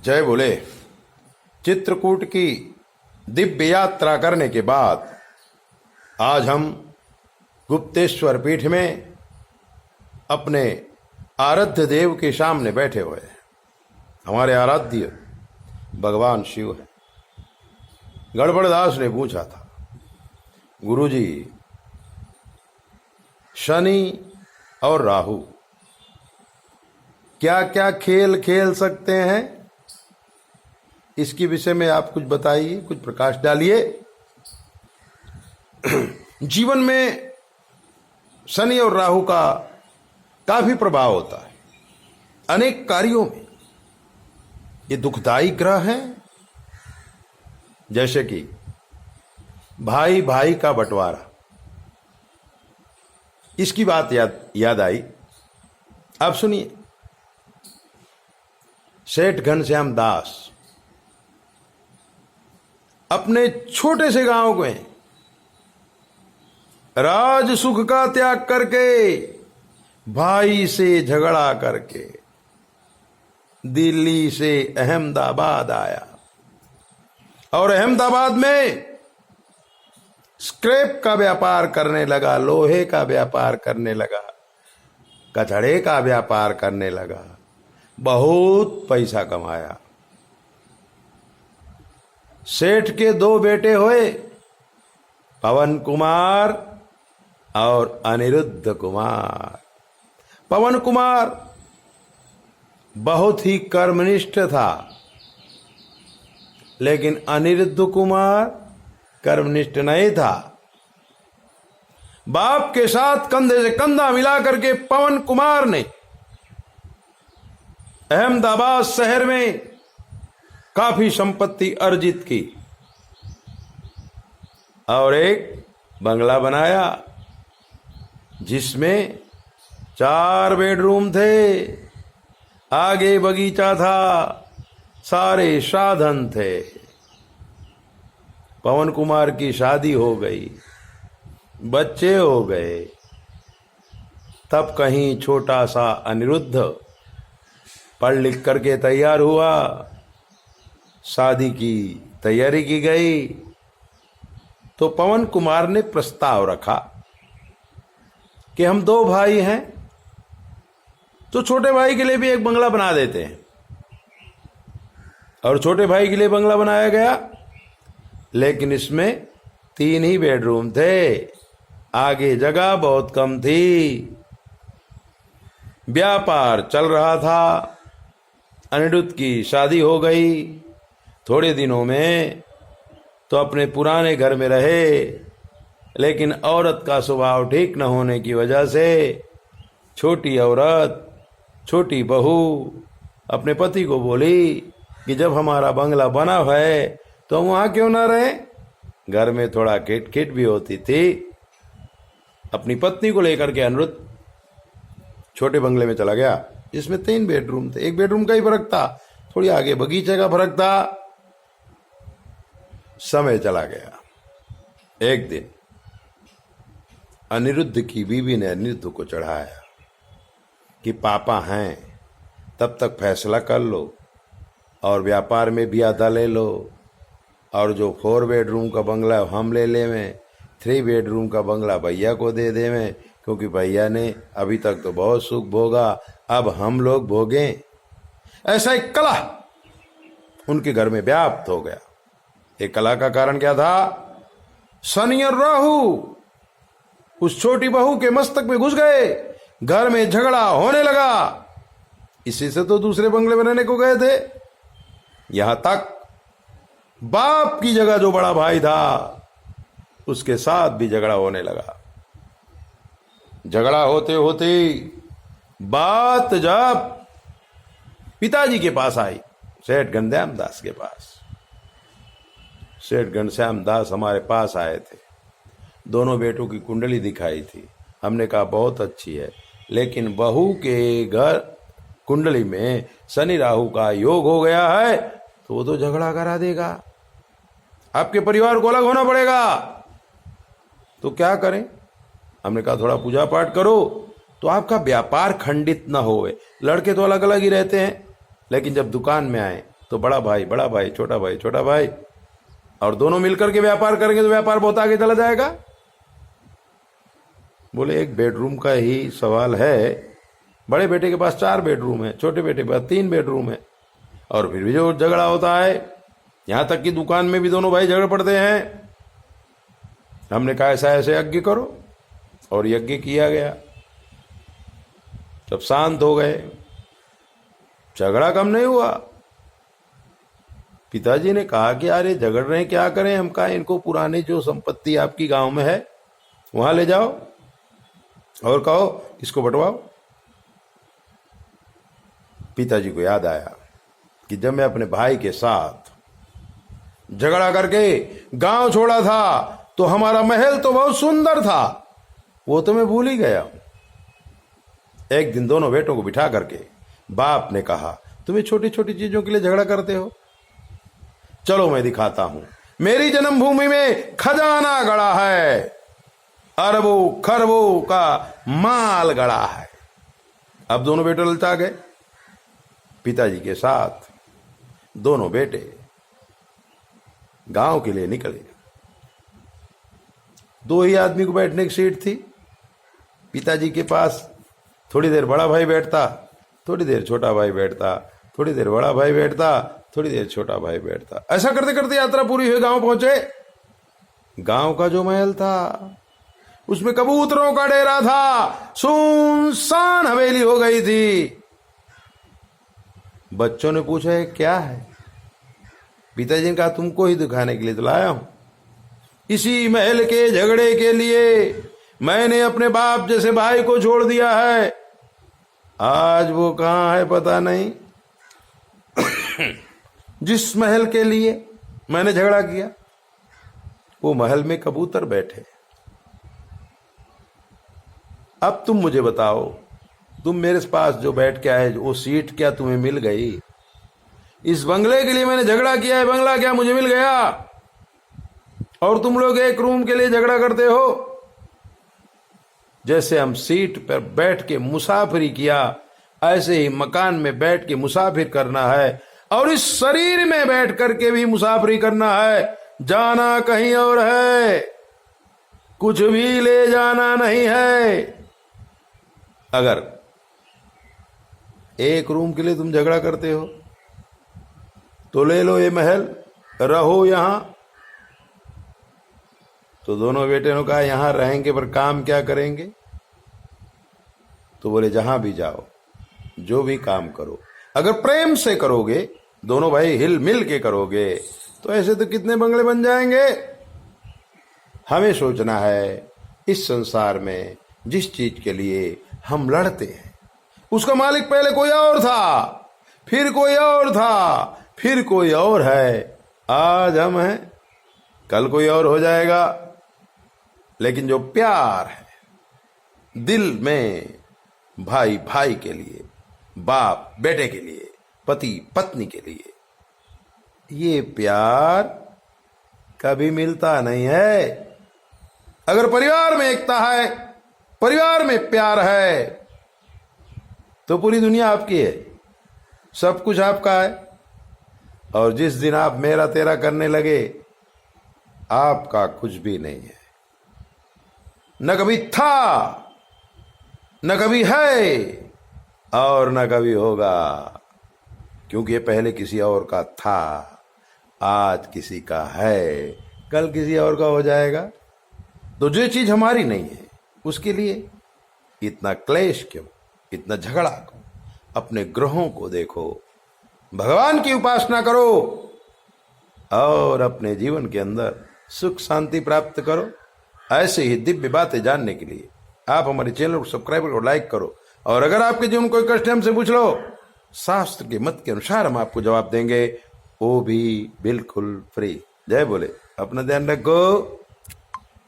जय बोले। चित्रकूट की दिव्य यात्रा करने के बाद आज हम गुप्तेश्वर पीठ में अपने आराध्य देव के सामने बैठे हुए हैं। हमारे आराध्य भगवान शिव है। गड़बड़दास ने पूछा था, गुरुजी शनि और राहु क्या क्या खेल खेल सकते हैं, इसके विषय में आप कुछ बताइए, कुछ प्रकाश डालिए। जीवन में शनि और राहु का काफी प्रभाव होता है अनेक कार्यों में। ये दुखदायी ग्रह हैं, जैसे कि भाई भाई का बंटवारा। इसकी बात याद आई। आप सुनिए। सेठ घनश्याम दास अपने छोटे से गांव में राज सुख का त्याग करके भाई से झगड़ा करके दिल्ली से अहमदाबाद आया और अहमदाबाद में स्क्रैप का व्यापार करने लगा, लोहे का व्यापार करने लगा, कचड़े का व्यापार करने लगा, बहुत पैसा कमाया। सेठ के दो बेटे हुए, पवन कुमार और अनिरुद्ध कुमार। पवन कुमार बहुत ही कर्मनिष्ठ था, लेकिन अनिरुद्ध कुमार कर्मनिष्ठ नहीं था। बाप के साथ कंधे से कंधा मिला करके पवन कुमार ने अहमदाबाद शहर में काफी संपत्ति अर्जित की और एक बंगला बनाया जिसमें 4 बेडरूम थे, आगे बगीचा था, सारे साधन थे। पवन कुमार की शादी हो गई, बच्चे हो गए। तब कहीं छोटा सा अनिरुद्ध पढ़ लिख करके तैयार हुआ, शादी की तैयारी की गई। तो पवन कुमार ने प्रस्ताव रखा कि हम 2 भाई हैं, तो छोटे भाई के लिए भी एक बंगला बना देते हैं। और छोटे भाई के लिए बंगला बनाया गया, लेकिन इसमें 3 ही बेडरूम थे, आगे जगह बहुत कम थी। व्यापार चल रहा था, अनिरुद्ध की शादी हो गई। थोड़े दिनों में तो अपने पुराने घर में रहे, लेकिन औरत का स्वभाव ठीक न होने की वजह से छोटी औरत, छोटी बहू अपने पति को बोली कि जब हमारा बंगला बना है तो हम वहां क्यों ना रहे। घर में थोड़ा खिट भी होती थी। अपनी पत्नी को लेकर के अनिरुद्ध छोटे बंगले में चला गया, जिसमें 3 बेडरूम थे। 1 बेडरूम का ही फर्क था, थोड़ी आगे बगीचे का फर्क था। समय चला गया। एक दिन अनिरुद्ध की बीवी ने अनिरुद्ध को चढ़ाया कि पापा हैं, तब तक फैसला कर लो और व्यापार में भी आधा ले लो, और जो 4 बेडरूम का बंगला हम ले ले में, 3 बेडरूम का बंगला भैया को दे दे में, क्योंकि भैया ने अभी तक तो बहुत सुख भोगा, अब हम लोग भोगें। ऐसा एक कला उनके घर में व्याप्त हो गया। एक कला का कारण क्या था? शनि और राहु उस छोटी बहू के मस्तक में घुस गए, घर में झगड़ा होने लगा। इसी से तो दूसरे बंगले में रहने को गए थे। यहां तक बाप की जगह जो बड़ा भाई था, उसके साथ भी झगड़ा होने लगा। झगड़ा होते होते बात जब पिताजी के पास आई, सेठ घनश्याम दास के पास। सेठ घनश्याम दास हमारे पास आए थे, दोनों बेटों की कुंडली दिखाई थी। हमने कहा बहुत अच्छी है, लेकिन बहू के घर कुंडली में शनि राहु का योग हो गया है, तो वो तो झगड़ा करा देगा, आपके परिवार को अलग होना पड़ेगा। तो क्या करें? हमने कहा थोड़ा पूजा पाठ करो तो आपका व्यापार खंडित ना होए। लड़के तो अलग अलग ही रहते हैं, लेकिन जब दुकान में आए तो बड़ा भाई, छोटा भाई, और दोनों मिलकर के व्यापार करेंगे तो व्यापार बहुत आगे चला जाएगा। बोले एक बेडरूम का ही सवाल है, बड़े बेटे के पास 4 बेडरूम है, छोटे बेटे के पास 3 बेडरूम है, और फिर भी जो झगड़ा होता है, यहां तक कि दुकान में भी दोनों भाई झगड़ पड़ते हैं। हमने कहा ऐसा ऐसे यज्ञ करो, और यज्ञ किया गया। जब शांत हो गए, झगड़ा कम नहीं हुआ। पिताजी ने कहा कि अरे झगड़ रहे हैं, क्या करें। हम कहा इनको पुरानी जो संपत्ति आपकी गांव में है वहां ले जाओ और कहो इसको बंटवाओ। पिताजी को याद आया कि जब मैं अपने भाई के साथ झगड़ा करके गांव छोड़ा था तो हमारा महल तो बहुत सुंदर था, वो तो मैं भूल ही गया। एक दिन दोनों बेटों को बिठा करके बाप ने कहा तुम्हें छोटी छोटी चीजों के लिए झगड़ा करते हो, चलो मैं दिखाता हूं। मेरी जन्मभूमि में खजाना गड़ा है, अरबों खरबों का माल गड़ा है। अब दोनों बेटे ललचा गए। पिताजी के साथ दोनों बेटे गांव के लिए निकले। 2 ही आदमी को बैठने की सीट थी। पिताजी के पास थोड़ी देर बड़ा भाई बैठता, थोड़ी देर छोटा भाई बैठता, थोड़ी देर बड़ा भाई बैठता, थोड़ी देर छोटा भाई बैठता। ऐसा करते करते यात्रा पूरी हुई, गांव पहुंचे। गांव का जो महल था उसमें कबूतरों का डेरा था, सुनसान हवेली हो गई थी। बच्चों ने पूछा ये क्या है। पिताजी ने कहा तुमको ही दिखाने के लिए तो लाया हूं। इसी महल के झगड़े के लिए मैंने अपने बाप जैसे भाई को छोड़ दिया है। आज वो कहां है पता नहीं। जिस महल के लिए मैंने झगड़ा किया वो महल में कबूतर बैठे। अब तुम मुझे बताओ, तुम मेरे पास जो बैठ के आए वो सीट क्या तुम्हें मिल गई? इस बंगले के लिए मैंने झगड़ा किया है, बंगला क्या मुझे मिल गया? और तुम लोग एक रूम के लिए झगड़ा करते हो। जैसे हम सीट पर बैठ के मुसाफिरी किया, ऐसे ही मकान में बैठ के मुसाफिर करना है, और इस शरीर में बैठ करके भी मुसाफिरी करना है। जाना कहीं और है, कुछ भी ले जाना नहीं है। अगर एक रूम के लिए तुम झगड़ा करते हो तो ले लो ये महल, रहो यहां। तो दोनों बेटे ने कहा यहां रहेंगे पर काम क्या करेंगे? तो बोले जहां भी जाओ, जो भी काम करो, अगर प्रेम से करोगे, दोनों भाई हिल मिल के करोगे, तो ऐसे तो कितने बंगले बन जाएंगे। हमें सोचना है इस संसार में जिस चीज के लिए हम लड़ते हैं उसका मालिक पहले कोई और था, फिर कोई और था, फिर कोई और है। आज हम हैं, कल कोई और हो जाएगा। लेकिन जो प्यार है दिल में, भाई भाई के लिए, बाप बेटे के लिए, पति पत्नी के लिए, ये प्यार कभी मिलता नहीं है। अगर परिवार में एकता है, परिवार में प्यार है, तो पूरी दुनिया आपकी है, सब कुछ आपका है। और जिस दिन आप मेरा तेरा करने लगे, आपका कुछ भी नहीं है। न कभी था, न कभी है, और न कभी होगा, क्योंकि ये पहले किसी और का था, आज किसी का है, कल किसी और का हो जाएगा। तो जो चीज हमारी नहीं है उसके लिए इतना क्लेश क्यों, इतना झगड़ा क्यों? अपने ग्रहों को देखो, भगवान की उपासना करो, और अपने जीवन के अंदर सुख शांति प्राप्त करो। ऐसे ही दिव्य बातें जानने के लिए आप हमारे चैनल को सब्सक्राइब और लाइक करो। और अगर आपके जीवन कोई कष्ट है हमसे पूछ लो, शास्त्र के मत के अनुसार हम आपको जवाब देंगे, वो भी बिल्कुल फ्री। जय बोले, अपना ध्यान रखो।